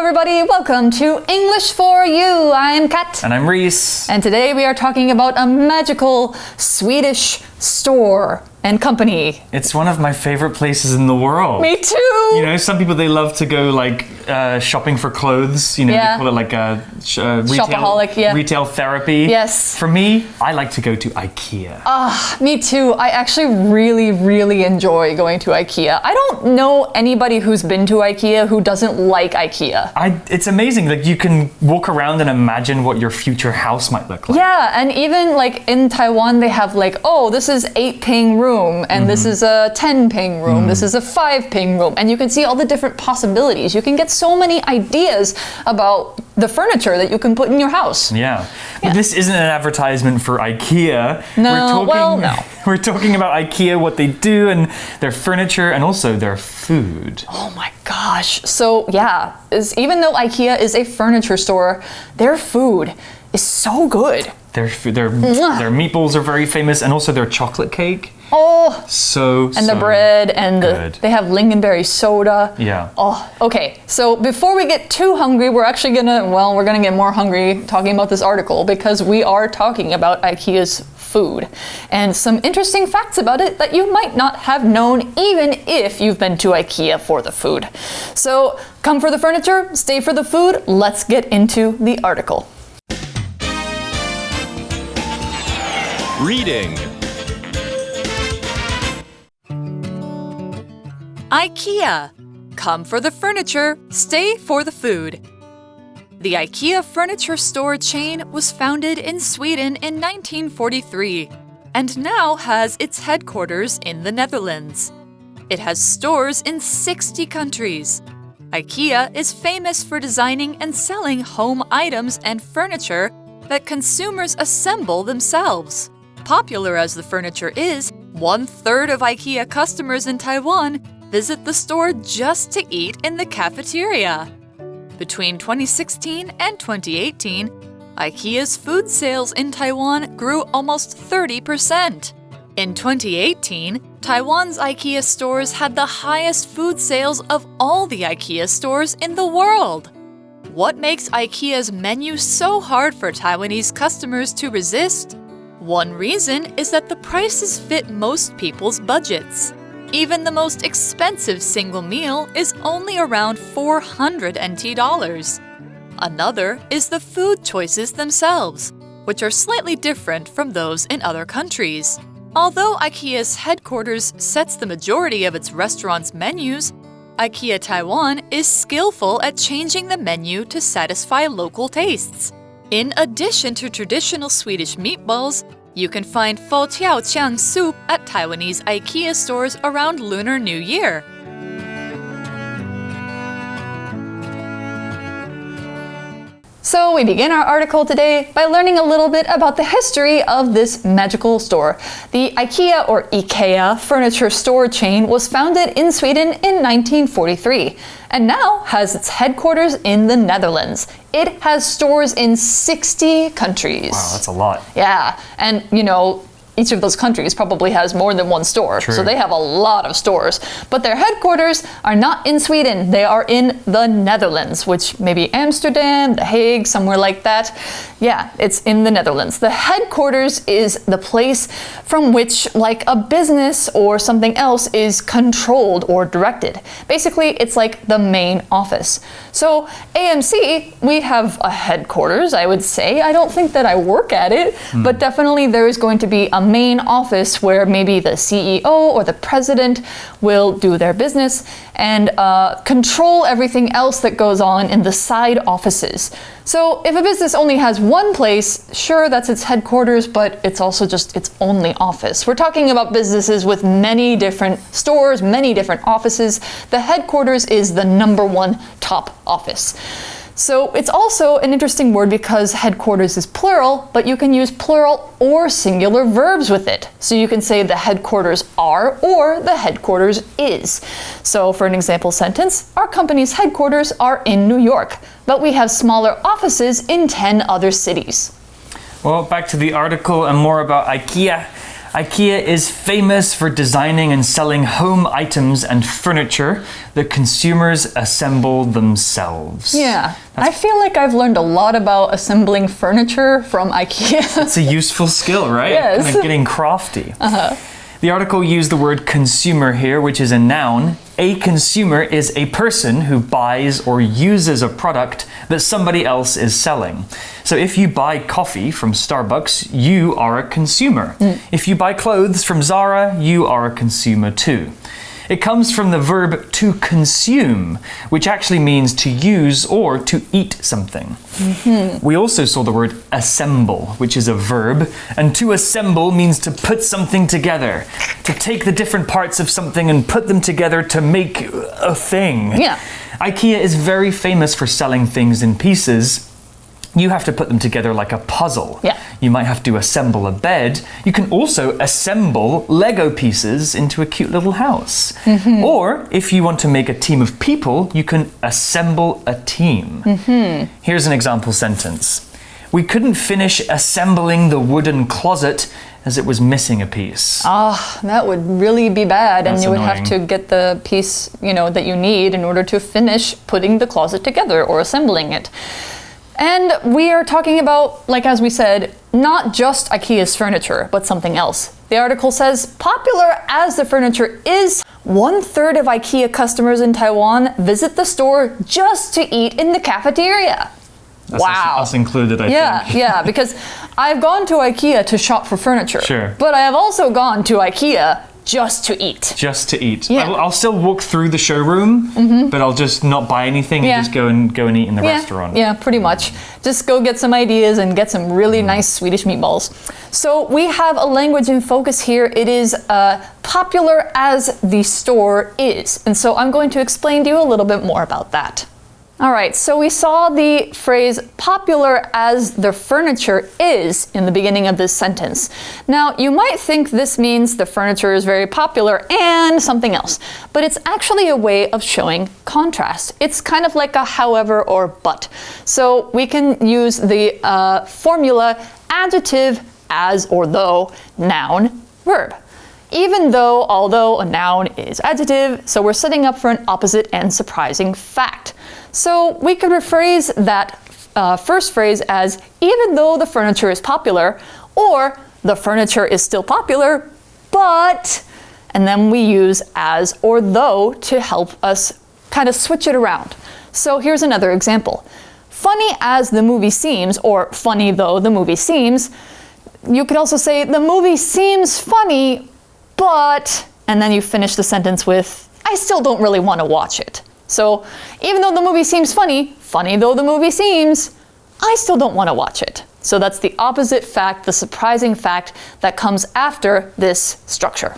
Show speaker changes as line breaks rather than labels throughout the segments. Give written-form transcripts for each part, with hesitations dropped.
everybody, welcome to English for You. I'm Kat.
And I'm Reese.
And today we are talking about a magical Swedish store and company.
It's one of my favorite places in the world.
Me too!
You know, some people, they love to go like shopping for clothes. You know,
Yeah.
they call it like a
Shopaholic, yeah.
retail therapy.
Yes.
For me, I like to go to IKEA.
Me too. I actually really enjoy going to IKEA. I don't know anybody who's been to IKEA who doesn't like IKEA.
It's amazing. Like, you can walk around and imagine what your future house might look like.
Yeah, and even like in Taiwan, they have like, oh, this is 8-ping room, and this is a 10-ping room, this is a 5-ping room, and you can see all the different possibilities. You can get so many ideas about the furniture that you can put in your house.
Yeah. But this isn't an advertisement for IKEA.
No, no.
We're talking about IKEA, what they do, and their furniture, and also their food.
Oh my gosh. So yeah, even though IKEA is a furniture store, their food is so good.
Their meatballs are very famous, and also their chocolate cake.
Oh,
and
the bread, and they have lingonberry soda.
Yeah.
Oh, okay. So before we get too hungry, we're gonna get more hungry talking about this article, because we are talking about IKEA's food and some interesting facts about it that you might not have known even if you've been to IKEA for the food. So come for the furniture, stay for the food. Let's get into the article.
Reading.
IKEA. Come for the furniture, stay for the food. The IKEA furniture store chain was founded in Sweden in 1943 and now has its headquarters in the Netherlands. It has stores in 60 countries. IKEA is famous for designing and selling home items and furniture that consumers assemble themselves. Popular as the furniture is, 1/3 of IKEA customers in Taiwan visit the store just to eat in the cafeteria. Between 2016 and 2018, IKEA's food sales in Taiwan grew almost 30%. In 2018, Taiwan's IKEA stores had the highest food sales of all the IKEA stores in the world. What makes IKEA's menu so hard for Taiwanese customers to resist? One reason is that the prices fit most people's budgets. Even the most expensive single meal is only around 400 NT dollars. Another is the food choices themselves, which are slightly different from those in other countries. Although IKEA's headquarters sets the majority of its restaurants' menus, IKEA Taiwan is skillful at changing the menu to satisfy local tastes. In addition to traditional Swedish meatballs, you can find Fo Tiao Chiang soup at Taiwanese IKEA stores around Lunar New Year.
So we begin our article today by learning a little bit about the history of this magical store. The IKEA or IKEA furniture store chain was founded in Sweden in 1943 and now has its headquarters in the Netherlands. It has stores in 60 countries.
Wow, that's a lot.
Yeah, and you know, each of those countries probably has more than one store,
True.
so they have a lot of stores. But their headquarters are not in Sweden, they are in the Netherlands, which may be Amsterdam, The Hague, somewhere like that. Yeah, it's in the Netherlands. The headquarters is the place from which, like a business or something else, is controlled or directed. Basically, it's like the main office. So AMC, we have a headquarters, I would say. I don't think that I work at it, but definitely there is going to be a main office where maybe the CEO or the president will do their business and control everything else that goes on in the side offices. So if a business only has one place, sure, that's its headquarters, but it's also just its only office. We're talking about businesses with many different stores, many different offices. The headquarters is the #1 top office. So it's also an interesting word because headquarters is plural, but you can use plural or singular verbs with it. So you can say the headquarters are or the headquarters is. So for an example sentence, our company's headquarters are in New York, but we have smaller offices in 10 other cities.
Well, back to the article and more about IKEA. IKEA is famous for designing and selling home items and furniture that consumers assemble themselves.
Yeah, I feel like I've learned a lot about assembling furniture from IKEA.
It's a useful skill, right?
Yes.
Kind of getting crafty. The article used the word consumer here, which is a noun. A consumer is a person who buys or uses a product that somebody else is selling. So if you buy coffee from Starbucks, you are a consumer. If you buy clothes from Zara, you are a consumer too. It comes from the verb to consume, which actually means to use or to eat something. We also saw the word assemble, which is a verb, and to assemble means to put something together, to take the different parts of something and put them together to make a thing.
Yeah.
IKEA is very famous for selling things in pieces. You have to put them together like a puzzle.
Yeah.
You might have to assemble a bed. You can also assemble Lego pieces into a cute little house. Or if you want to make a team of people, you can assemble a team. Here's an example sentence. We couldn't finish assembling the wooden closet as it was missing a piece.
That would really be bad, and
That's
you would have
annoying.
to get the piece, that you need in order to finish putting the closet together or assembling it. And we are talking about, like as we said, not just IKEA's furniture, but something else. The article says, popular as the furniture is, 1/3 of IKEA customers in Taiwan visit the store just to eat in the cafeteria.
That's
Wow.
us included, I think.
Yeah, because I've gone to IKEA to shop for furniture.
Sure.
But I have also gone to IKEA just to eat.
Just to eat.
Yeah.
I'll still walk through the showroom, but I'll just not buy anything and just go and eat in the restaurant.
Yeah, pretty much. Just go get some ideas and get some really nice Swedish meatballs. So we have a language in focus here. It is popular as the store is. And so I'm going to explain to you a little bit more about that. All right, so we saw the phrase popular as the furniture is in the beginning of this sentence. Now, you might think this means the furniture is very popular and something else, but it's actually a way of showing contrast. It's kind of like a however or but. So we can use the formula adjective, as or though, noun, verb. Even though, although, a noun is adjective, so we're setting up for an opposite and surprising fact. So we could rephrase that first phrase as, even though the furniture is popular, or the furniture is still popular, but, and then we use as or though to help us kind of switch it around. So here's another example. Funny as the movie seems, or funny though the movie seems, you could also say the movie seems funny, but, and then you finish the sentence with, I still don't really want to watch it. So even though the movie seems funny, funny though the movie seems, I still don't want to watch it. So that's the opposite fact, the surprising fact that comes after this structure.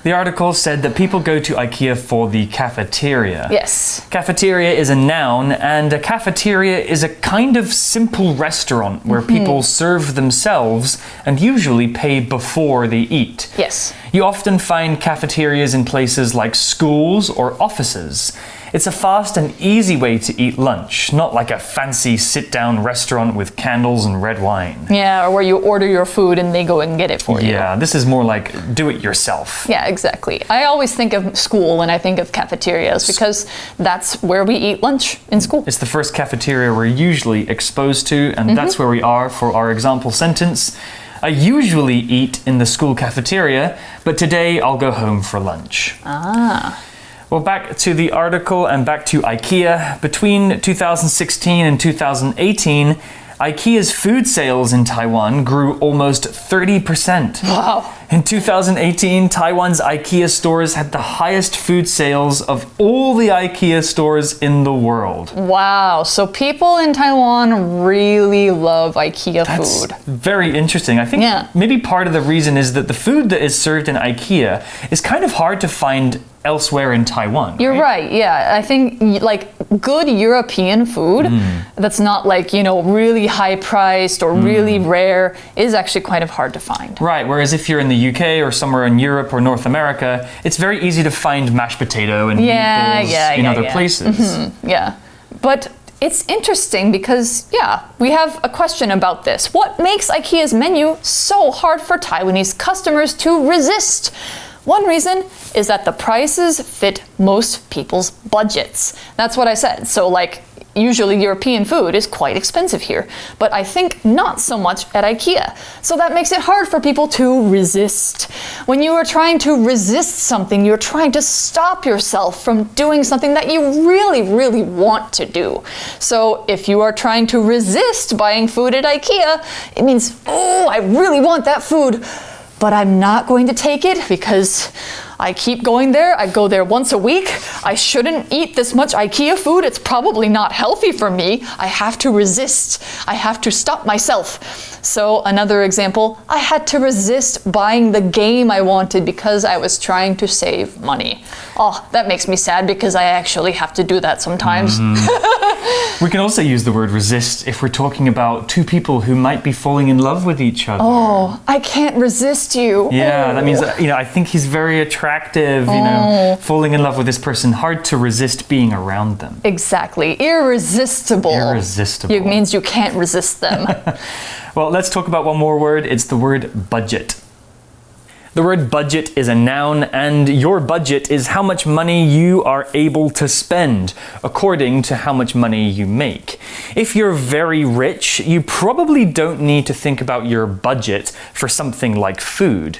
The article said that people go to IKEA for the cafeteria.
Yes.
Cafeteria is a noun, and a cafeteria is a kind of simple restaurant where people serve themselves and usually pay before they eat.
Yes.
You often find cafeterias in places like schools or offices. It's a fast and easy way to eat lunch, not like a fancy sit-down restaurant with candles and red wine.
Yeah, or where you order your food and they go and get it for you.
Yeah, this is more like do it yourself.
Yeah, exactly. I always think of school when I think of cafeterias because that's where we eat lunch in school.
It's the first cafeteria we're usually exposed to, and that's where we are for our example sentence. I usually eat in the school cafeteria, but today I'll go home for lunch. Well, back to the article and back to IKEA. Between 2016 and 2018, IKEA's food sales in Taiwan grew almost 30%.
Wow.
In 2018, Taiwan's IKEA stores had the highest food sales of all the IKEA stores in the world.
Wow. So people in Taiwan really love IKEA food.
Very interesting. I think maybe part of the reason is that the food that is served in IKEA is kind of hard to find elsewhere in Taiwan.
You're right. Yeah. I think like good European food that's not like, really high priced or really rare is actually kind of hard to find.
Right. Whereas if you're in the UK or somewhere in Europe or North America, it's very easy to find mashed potato and meatballs in other places.
Yeah. But it's interesting because, yeah, we have a question about this. What makes IKEA's menu so hard for Taiwanese customers to resist? One reason is that the prices fit most people's budgets. That's what I said. So, like, usually European food is quite expensive here, but I think not so much at IKEA. So that makes it hard for people to resist. When you are trying to resist something, you're trying to stop yourself from doing something that you really, really want to do. So if you are trying to resist buying food at IKEA, it means, oh, I really want that food, but I'm not going to take it because I keep going there. I go there once a week. I shouldn't eat this much IKEA food. It's probably not healthy for me. I have to resist. I have to stop myself. So another example, I had to resist buying the game I wanted because I was trying to save money. Oh, that makes me sad because I actually have to do that sometimes.
We can also use the word resist if we're talking about two people who might be falling in love with each other.
Oh, I can't resist you.
Yeah, that means, I think he's very attractive, falling in love with this person, hard to resist being around them.
Exactly. Irresistible.
Irresistible.
It means you can't resist them.
Well, let's talk about one more word. It's the word budget. The word budget is a noun, and your budget is how much money you are able to spend according to how much money you make. If you're very rich, you probably don't need to think about your budget for something like food.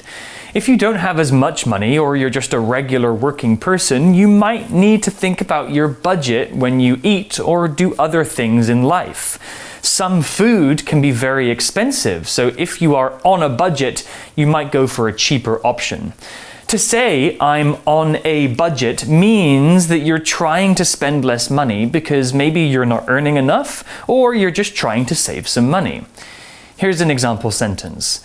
If you don't have as much money or you're just a regular working person, you might need to think about your budget when you eat or do other things in life. Some food can be very expensive, so if you are on a budget, you might go for a cheaper option. To say I'm on a budget means that you're trying to spend less money because maybe you're not earning enough or you're just trying to save some money. Here's an example sentence.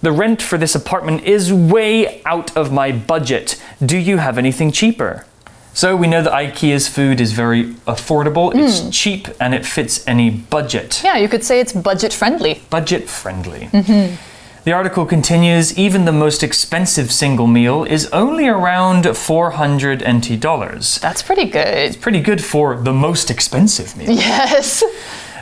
The rent for this apartment is way out of my budget. Do you have anything cheaper? So we know that IKEA's food is very affordable, it's cheap, and it fits any budget.
Yeah, you could say it's budget friendly.
Budget friendly. The article continues, even the most expensive single meal is only around 400 NT dollars.
That's pretty good.
It's pretty good for the most expensive meal.
Yes.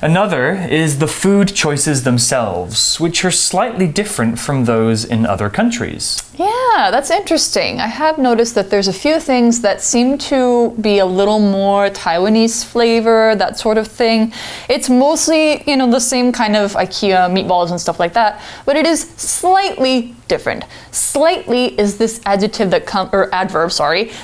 Another is the food choices themselves, which are slightly different from those in other countries.
Yeah, that's interesting. I have noticed that there's a few things that seem to be a little more Taiwanese flavor, that sort of thing. It's mostly, the same kind of IKEA meatballs and stuff like that, but it is slightly different. Slightly is this adjective that adverb,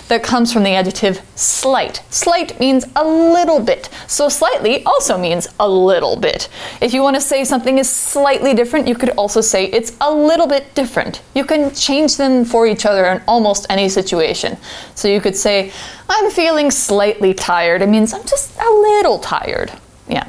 that comes from the adjective slight. Slight means a little bit. So slightly also means a little bit. If you want to say something is slightly different, you could also say it's a little bit different. You can change them for each other in almost any situation. So you could say, I'm feeling slightly tired. It means I'm just a little tired. Yeah.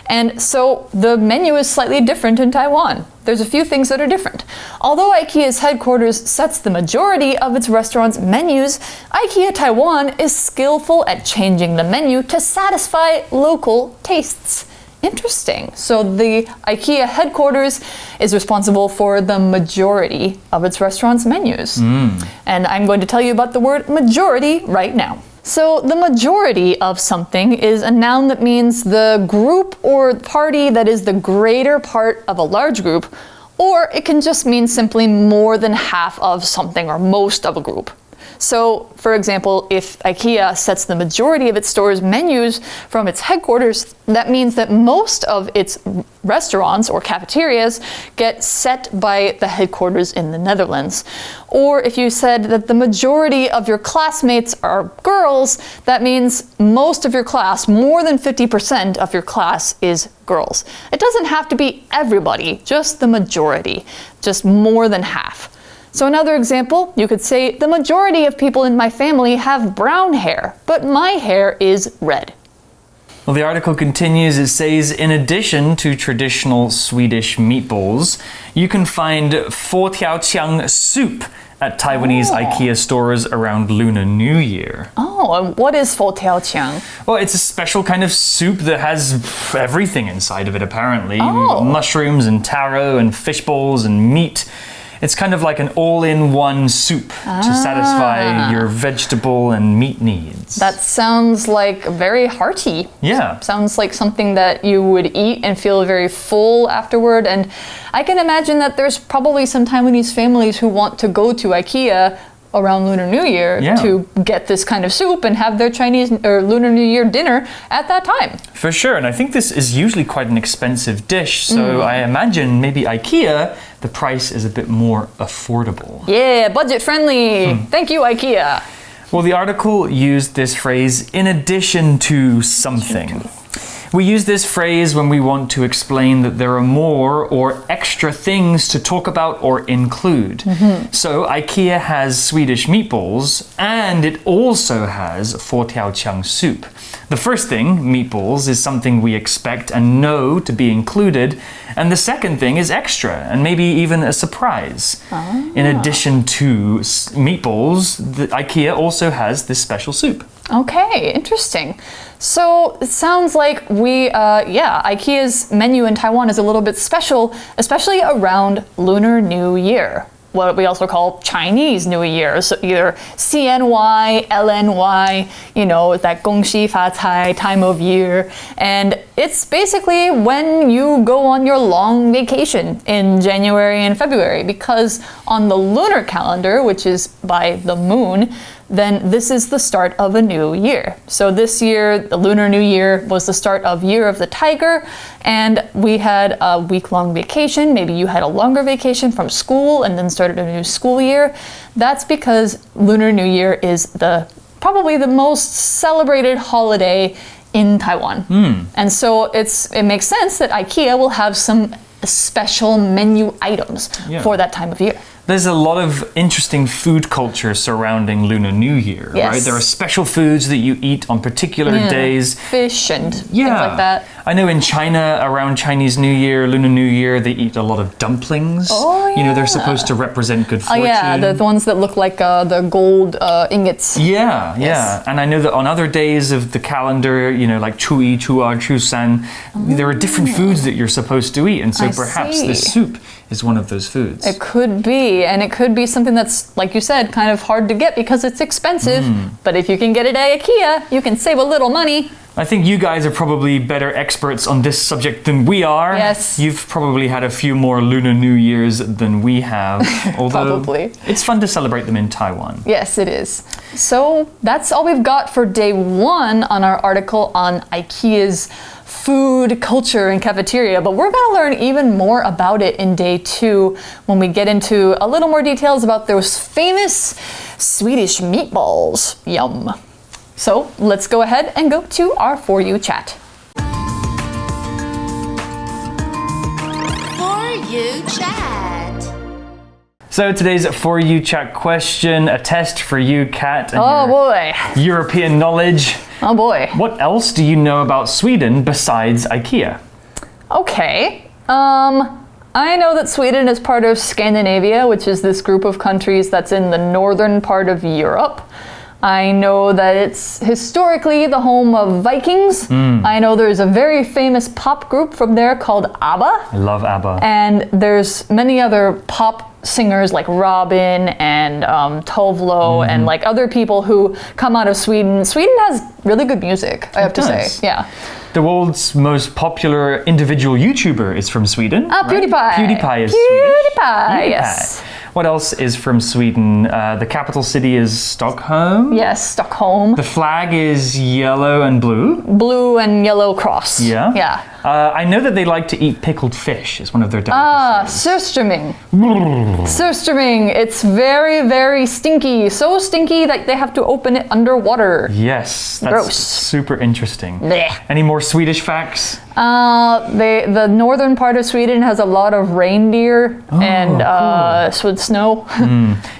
And so the menu is slightly different in Taiwan. There's a few things that are different. Although IKEA's headquarters sets the majority of its restaurants' menus, IKEA Taiwan is skillful at changing the menu to satisfy local tastes. Interesting. So the IKEA headquarters is responsible for the majority of its restaurants' menus. And I'm going to tell you about the word majority right now. So the majority of something is a noun that means the group or party that is the greater part of a large group, or it can just mean simply more than half of something or most of a group. So, for example, if IKEA sets the majority of its stores' menus from its headquarters, that means that most of its restaurants or cafeterias get set by the headquarters in the Netherlands. Or if you said that the majority of your classmates are girls, that means most of your class, more than 50% of your class is girls. It doesn't have to be everybody, just the majority, just more than half. So another example, you could say, the majority of people in my family have brown hair, but my hair is red.
Well, the article continues, it says, in addition to traditional Swedish meatballs, you can find 佛跳墙 soup at Taiwanese IKEA stores around Lunar New Year.
Oh, and what is 佛跳墙?
Well, it's a special kind of soup that has everything inside of it, apparently.
Oh.
Mushrooms and taro and fish balls and meat. It's kind of like an all-in-one soup to satisfy your vegetable and meat needs.
That sounds like very hearty.
Yeah.
Sounds like something that you would eat and feel very full afterward. And I can imagine that there's probably some Taiwanese families who want to go to IKEA around Lunar New Year to get this kind of soup and have their Chinese or Lunar New Year dinner at that time.
For sure, and I think this is usually quite an expensive dish, so I imagine maybe IKEA, the price is a bit more affordable.
Yeah, budget friendly. Thank you, IKEA.
Well, the article used this phrase in addition to something. We use this phrase when we want to explain that there are more or extra things to talk about or include. So IKEA has Swedish meatballs and it also has 佛跳墙 soup. The first thing, meatballs, is something we expect and know to be included. And the second thing is extra and maybe even a surprise. In addition to meatballs, the IKEA also has this special soup.
Okay, interesting. So it sounds like IKEA's menu in Taiwan is a little bit special, especially around Lunar New Year, what we also call Chinese New Year. So either CNY, LNY, that 恭喜发财 time of year. And it's basically when you go on your long vacation in January and February, because on the lunar calendar, which is by the moon, then this is the start of a new year. So this year, the Lunar New Year was the start of Year of the Tiger, and we had a week-long vacation. Maybe you had a longer vacation from school and then started a new school year. That's because Lunar New Year is probably the most celebrated holiday in Taiwan. And so it makes sense that IKEA will have some special menu items for that time of year.
There's a lot of interesting food culture surrounding Lunar New Year, right? There are special foods that you eat on particular days.
Fish and things like that.
I know in China, around Chinese New Year, Lunar New Year, they eat a lot of dumplings.
Oh, yeah.
They're supposed to represent good fortune.
Oh, yeah, the ones that look like the gold ingots.
Yeah. And I know that on other days of the calendar, like 初一, 初二, 初三, there are different foods that you're supposed to eat. And so perhaps this soup is one of those foods.
It could be, and it could be something that's, like you said, kind of hard to get because it's expensive. But if you can get it at IKEA, you can save a little money.
I think you guys are probably better experts on this subject than we are.
Yes.
You've probably had a few more Lunar New Years than we have. Although
Probably.
It's fun to celebrate them in Taiwan.
Yes, it is. So that's all we've got for day 1 on our article on IKEA's food culture and cafeteria, but we're going to learn even more about it in day 2 when we get into a little more details about those famous Swedish meatballs. Yum. So let's go ahead and go to our For You chat.
For You chat.
So today's For You chat question, a test for you, Kat, and
Oh boy.
European knowledge.
Oh boy.
What else do you know about Sweden besides IKEA?
Okay. I know that Sweden is part of Scandinavia, which is this group of countries that's in the northern part of Europe. I know that it's historically the home of Vikings. I know there's a very famous pop group from there called ABBA.
I love ABBA.
And there's many other pop singers like Robin and Tovlo and like other people who come out of Sweden. Sweden has really good music, I have to say. Yeah.
The world's most popular individual YouTuber is from Sweden.
Ah,
right?
PewDiePie.
PewDiePie is Swedish.
PewDiePie, yes.
What else is from Sweden? The capital city is Stockholm.
Yes, Stockholm.
The flag is yellow and blue.
Blue and yellow cross.
Yeah.
Yeah.
I know that they like to eat pickled fish. It's one of their
Ah,
delicacies.
surströmming. Surströmming. It's very, very stinky. So stinky that they have to open it underwater.
Yes, that's
Gross.
super interesting.
Blech.
Any more Swedish facts?
The northern part of Sweden has a lot of reindeer and with snow.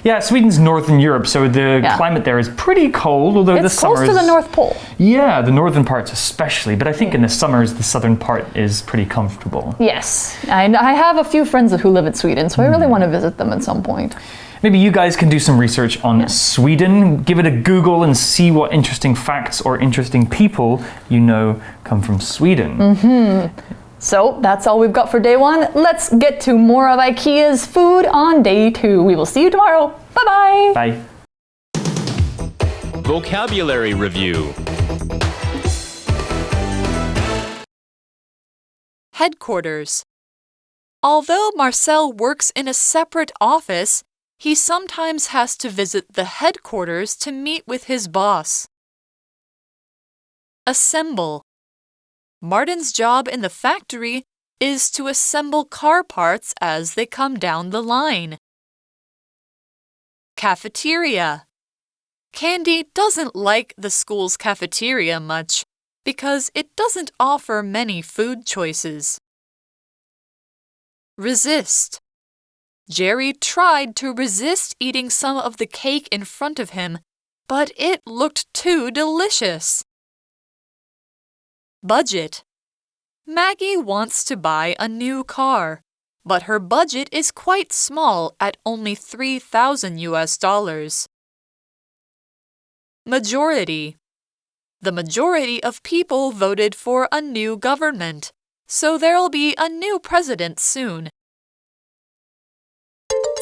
Yeah, Sweden's northern Europe, so the climate there is pretty cold, although the
It's close
summers...
to the North Pole.
Yeah, the northern parts especially, but I think in the summers the southern part is pretty comfortable.
Yes, I have a few friends who live in Sweden, so I really want to visit them at some point.
Maybe you guys can do some research on Sweden, give it a Google and see what interesting facts or interesting people you know come from Sweden.
So that's all we've got for day 1. Let's get to more of IKEA's food on day 2. We will see you tomorrow. Bye-bye.
Bye.
Vocabulary Review.
Headquarters. Although Marcel works in a separate office, he sometimes has to visit the headquarters to meet with his boss. Assemble. Martin's job in the factory is to assemble car parts as they come down the line. Cafeteria. Candy doesn't like the school's cafeteria much because it doesn't offer many food choices. Resist. Jerry tried to resist eating some of the cake in front of him, but it looked too delicious. Budget. Maggie wants to buy a new car, but her budget is quite small at only $3,000. Majority. The majority of people voted for a new government, so there'll be a new president soon.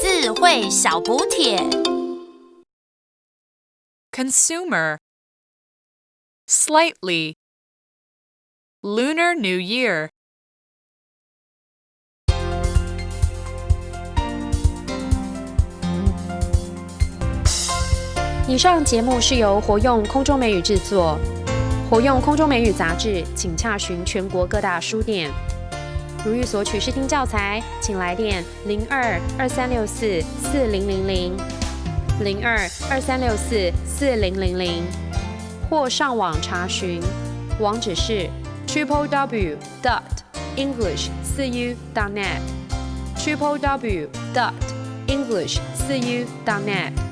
智慧小补帖
Consumer. Slightly. Lunar New Year.
以上节目是由活用空中美语制作，活用空中美语杂志，请洽询全国各大书店。如欲索取试听教材，请来电02-2364-4000 02-2364-4000，或上网查询，网址是 www.english4u.net www.english4u.net